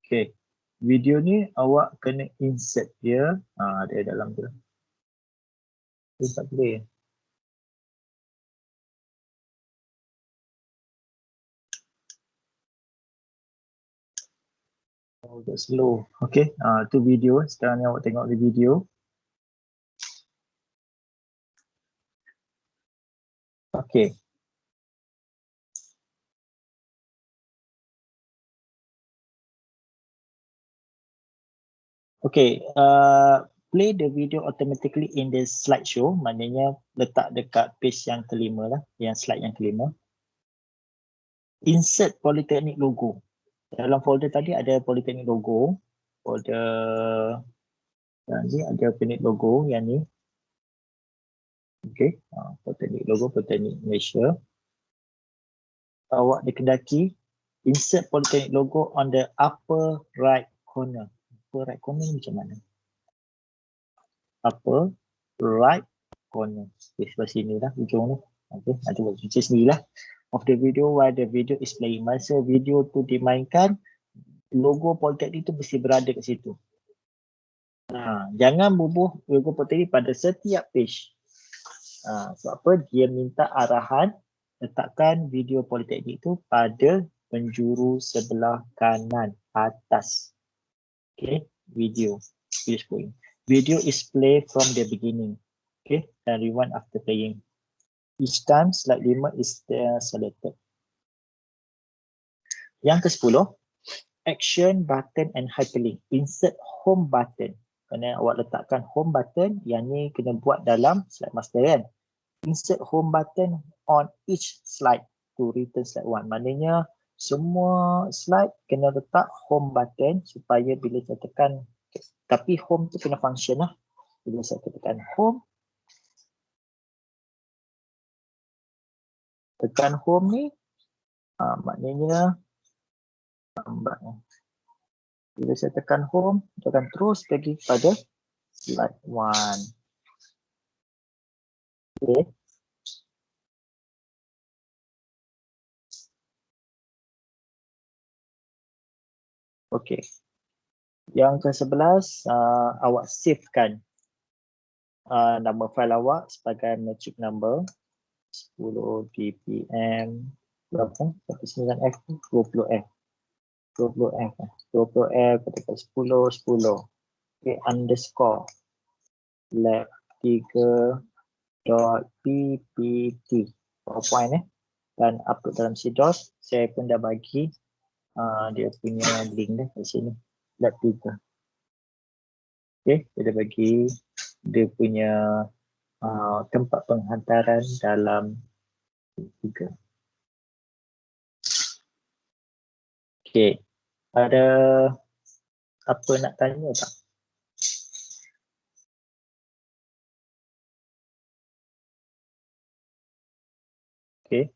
Speaker 1: Okay. Video ni awak kena insert dia. Ada dalam tu. Tak boleh. Agak slow. Okay. Tu video. Sekarang ni awak tengok di video. Okay. Okay. Play the video automatically in the slideshow. Maknanya letak dekat page yang kelima lah. Yang slide yang kelima. Insert Polytechnic logo. Dalam folder tadi ada Polytechnic logo. Folder yang ni ada Polytechnic logo yang ni. Okay. Polytechnic logo Polytechnic Malaysia. Awak dikendaki insert Polytechnic logo on the upper right corner. Upper right corner ni macam mana? Upper right corner. Okay, sebelah sini lah hujung ni. Okay, nanti buat cuci sendirilah. Of the video while the video is playing. Masa video tu dimainkan, logo Polytechnic tu mesti berada kat situ. Jangan bubuh logo Polytechnic pada setiap page. Sebab apa? Dia minta arahan letakkan video Polytechnic tu pada penjuru sebelah kanan atas. Okay, video. Video is play from the beginning. Okay, dan rewind after playing. Each time slide 5 is selected. Yang ke-10, action button and hyperlink. Insert home button. Kena awak letakkan home button, yang ni kena buat dalam slide master kan. Insert home button on each slide to return slide 1. Maknanya semua slide kena letak home button supaya bila saya tekan, tapi home tu kena function lah. Bila saya tekan home, tekan home ni, maknanya lambatnya. Bila saya tekan home, dia akan terus pergi pada slide 1. Okay. Okay. Yang ke-11, awak savekan nama file awak sebagai magic number 10 dpm berapa? 9f 20f 20f 20f ketika 10 10. Okay, underscore lab 3.ppt PowerPoint dan upload dalam CDOS. Saya pun dah bagi dia punya link dah kat sini, lab 3. Okay, saya dah bagi dia punya tempat penghantaran dalam 3. Okay, ada apa nak tanya tak? Okay,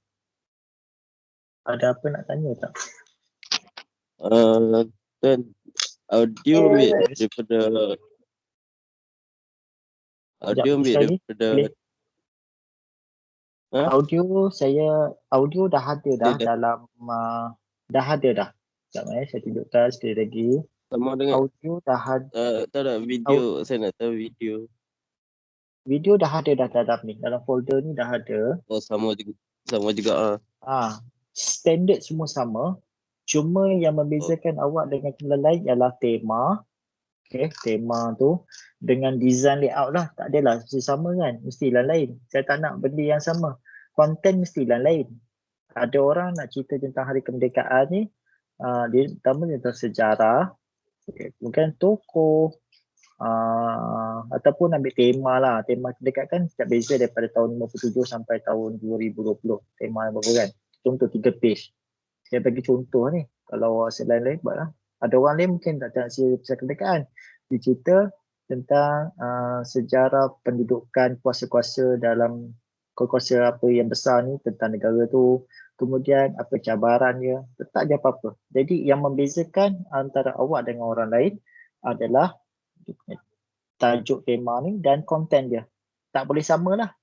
Speaker 1: ada apa nak tanya tak?
Speaker 2: Dan audio ambil daripada
Speaker 1: audio dah ada dah dalam dah ada dah. Sekejap saya tunjukkan sekali lagi.
Speaker 2: Sama dengan
Speaker 1: Audio dah ada.
Speaker 2: tak ada video. Saya nak tahu video.
Speaker 1: Video dah ada dah dalam ni. Dalam folder ni dah ada.
Speaker 2: Oh, sama juga. Sama juga.
Speaker 1: Standard semua sama. Cuma yang membezakan awak dengan channel lain ialah tema. Okay, tema tu dengan design layout lah. Tak adalah mesti sama kan. Mesti lain-lain. Saya tak nak benda yang sama. Konten mesti lain-lain. Ada orang nak cerita tentang hari kemerdekaan ni. Dia pertama tentang sejarah. Okay, mungkin tokoh. Ataupun ambil tema lah. Tema kemerdekaan kan tak beza daripada tahun 57 sampai tahun 2020. Tema berapa kan. Contoh 3 page. Saya bagi contoh ni. Kalau lain-lain buatlah. Ada orang lain mungkin tak nak cerita kemerdekaan. Dia cerita tentang sejarah pendudukan kuasa-kuasa dalam kuasa apa yang besar ni tentang negara tu. Kemudian apa cabaran dia. Tak ada apa-apa. Jadi yang membezakan antara awak dengan orang lain adalah tajuk tema ni dan konten dia. Tak boleh samalah.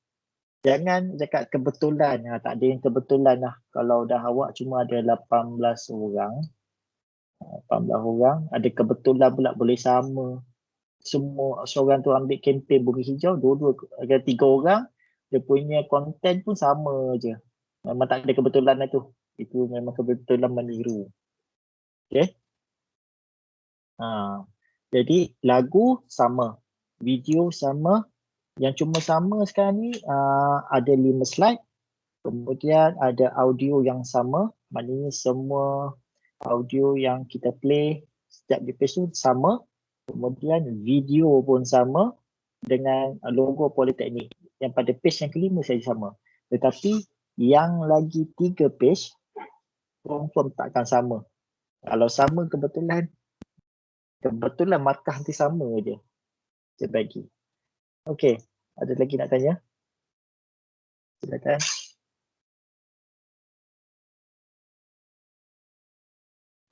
Speaker 1: Jangan cakap kebetulan. Tak ada yang kebetulan lah. Kalau dah awak cuma ada 18 orang. 18 orang. Ada kebetulan pula boleh sama. Semua seorang tu ambil kempen Bumi Hijau. Dua-dua, ada 3 orang. Dia punya konten pun sama je. Memang tak ada kebetulan lah tu. Itu memang kebetulan meniru. Okay. Jadi lagu sama. Video sama. Yang cuma sama sekarang ni ada 5 slide. Kemudian ada audio yang sama. Maknanya semua audio yang kita play setiap di page tu sama. Kemudian video pun sama dengan logo Politeknik. Yang pada page yang kelima saja sama. Tetapi yang lagi 3 page confirm takkan sama. Kalau sama kebetulan markah nanti sama je. Saya bagi. Okey, ada lagi nak tanya? Silakan.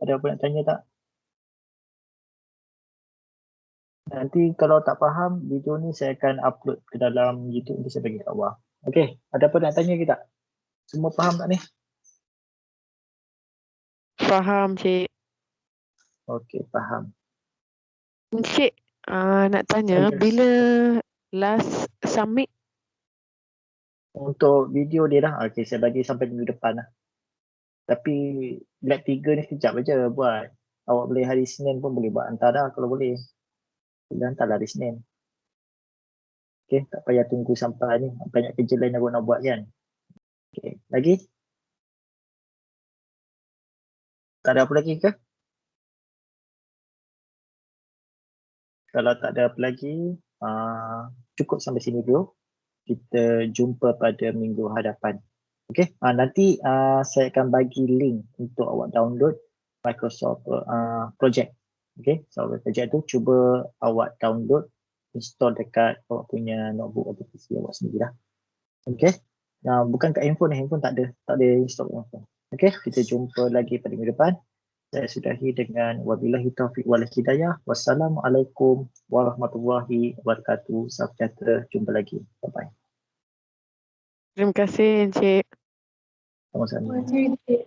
Speaker 1: Ada apa nak tanya tak? Nanti kalau tak faham, video ni saya akan upload ke dalam YouTube, nanti saya bagi kat bawah. Okey, ada apa nak tanya ke tak? Semua faham tak ni?
Speaker 3: Faham, Cik.
Speaker 1: Okey, faham.
Speaker 3: Cik, nak tanya,
Speaker 1: Yes.
Speaker 3: bila last submit?
Speaker 1: Untuk video dia dah, okey saya bagi sampai minggu depan lah. Tapi lab 3 ni sekejap aja buat. Awak boleh hari Senin pun boleh buat, hantar dah kalau boleh. Boleh hantar lah hari Senin. Okey, tak payah tunggu sampai ni. Banyak kerja lain awak nak buat kan. Okey, lagi? Tak ada apa lagi ke? Kalau tak ada apa lagi, cukup sampai sini dulu. Kita jumpa pada minggu hadapan. Okey, nanti saya akan bagi link untuk awak download Microsoft Project. Okey, so project tu cuba awak download, install dekat awak punya notebook atau PC awak sendiri lah. Okey, bukan kat handphone tak ada install handphone. Okey, kita jumpa lagi pada minggu depan. Saya sudahi dengan wabillahi taufiq wal hidayah. Wassalamualaikum warahmatullahi wabarakatuh. Salam sejahtera. Jumpa lagi. Bye-bye.
Speaker 3: Terima kasih, Cik.
Speaker 1: Sama-sama.